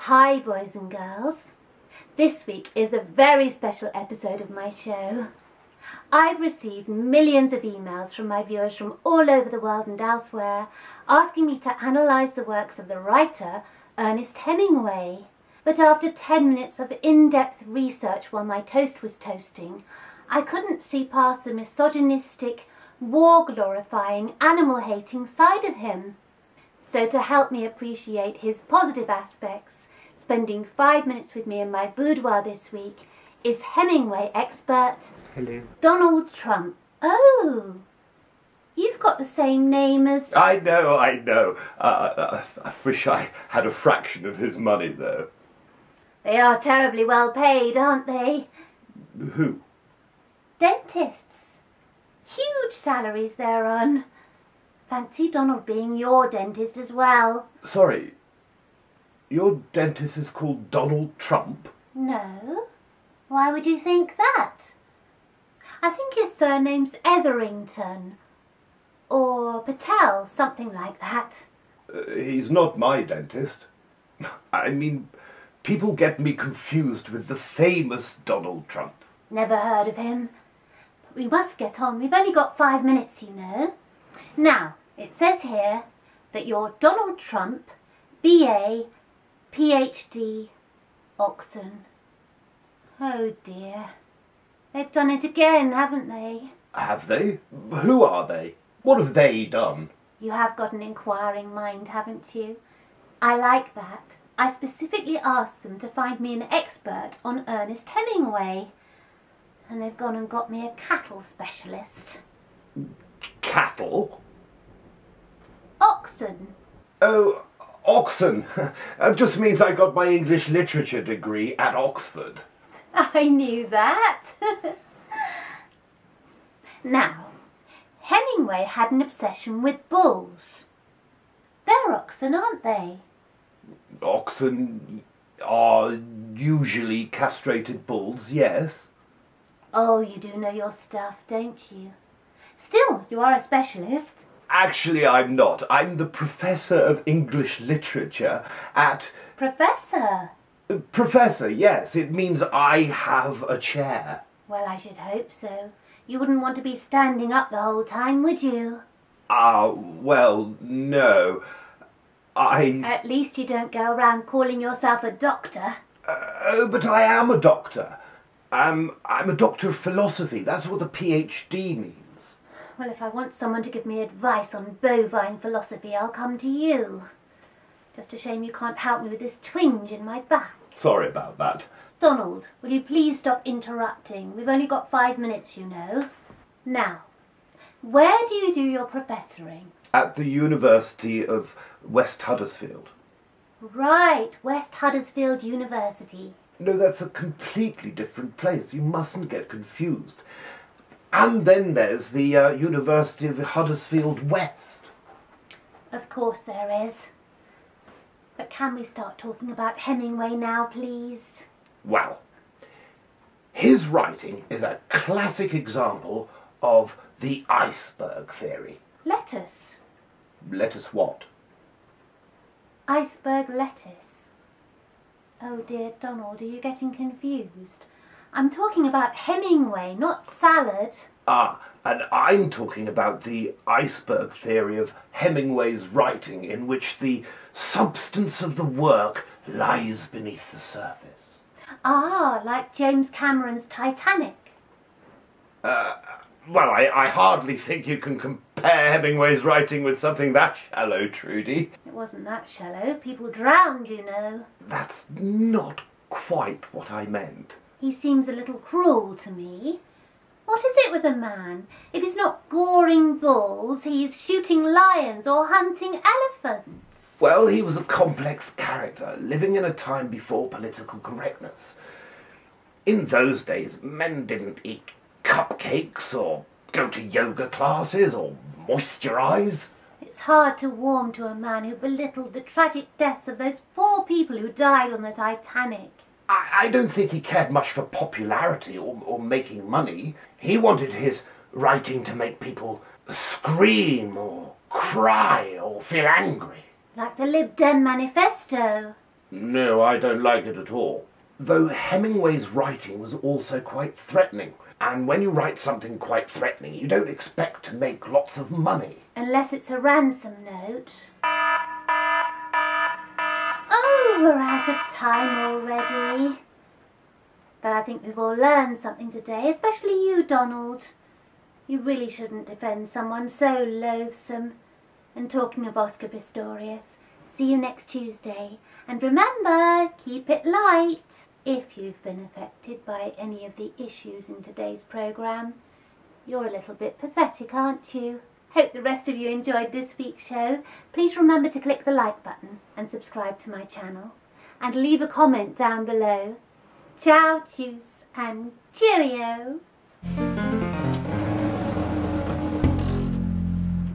Hi boys and girls. This week is a very special episode of my show. I've received millions of emails from my viewers from all over the world and elsewhere asking me to analyse the works of the writer Ernest Hemingway. But after 10 minutes of in-depth research while my toast was toasting, I couldn't see past the misogynistic, war-glorifying, animal-hating side of him. So to help me appreciate his positive aspects, spending 5 minutes with me in my boudoir this week is Hemingway expert Hello. Donald Trump. Oh, you've got the same name as... I know. I wish I had a fraction of his money, though. They are terribly well paid, aren't they? Who? Dentists. Huge salaries they're on. Fancy Donald being your dentist as well. Sorry, your dentist is called Donald Trump? No. Why would you think that? I think his surname's Etherington. Or Patel, something like that. He's not my dentist. I mean, people get me confused with the famous Donald Trump. Never heard of him. But we must get on. We've only got 5 minutes, you know. Now, it says here that you're Donald Trump, BA, PhD, Oxon. Oh dear. They've done it again, haven't they? Have they? Who are they? What have they done? You have got an inquiring mind, haven't you? I like that. I specifically asked them to find me an expert on Ernest Hemingway. And they've gone and got me a cattle specialist. Cattle? Oxen. Oh, Oxon. That just means I got my English literature degree at Oxford. I knew that. Now, Hemingway had an obsession with bulls. They're oxen, aren't they? Oxen are usually castrated bulls, yes. Oh, you do know your stuff, don't you? Still, you are a specialist. Actually, I'm not. I'm the Professor of English Literature at... Professor? Professor, yes. It means I have a chair. Well, I should hope so. You wouldn't want to be standing up the whole time, would you? Well, no. At least you don't go around calling yourself a doctor. But I am a doctor. I'm a doctor of philosophy. That's what the PhD means. Well, if I want someone to give me advice on bovine philosophy, I'll come to you. Just a shame you can't help me with this twinge in my back. Sorry about that. Donald, will you please stop interrupting? We've only got 5 minutes, you know. Now, where do you do your professoring? At the University of West Huddersfield. Right, West Huddersfield University. No, that's a completely different place. You mustn't get confused. And then there's the University of Huddersfield West. Of course there is. But can we start talking about Hemingway now, please? Well, his writing is a classic example of the iceberg theory. Lettuce. Lettuce what? Iceberg lettuce. Oh dear, Donald, are you getting confused? I'm talking about Hemingway, not salad. And I'm talking about the iceberg theory of Hemingway's writing, in which the substance of the work lies beneath the surface. Like James Cameron's Titanic. Well, I hardly think you can compare Hemingway's writing with something that shallow, Trudy. It wasn't that shallow. People drowned, you know. That's not quite what I meant. He seems a little cruel to me. What is it with a man? If he's not goring bulls, he's shooting lions or hunting elephants. Well, he was a complex character, living in a time before political correctness. In those days, men didn't eat cupcakes or go to yoga classes or moisturise. It's hard to warm to a man who belittled the tragic deaths of those poor people who died on the Titanic. I don't think he cared much for popularity or making money. He wanted his writing to make people scream or cry or feel angry. Like the Lib Dem manifesto. No, I don't like it at all. Though Hemingway's writing was also quite threatening. And when you write something quite threatening, you don't expect to make lots of money. Unless it's a ransom note. Oh, we're out of time already. But I think we've all learned something today, especially you, Donald. You really shouldn't defend someone so loathsome. And talking of Oscar Pistorius, see you next Tuesday. And remember, keep it light. If you've been affected by any of the issues in today's programme, you're a little bit pathetic, aren't you? Hope the rest of you enjoyed this week's show. Please remember to click the like button and subscribe to my channel. And leave a comment down below. Ciao, tschüss and cheerio!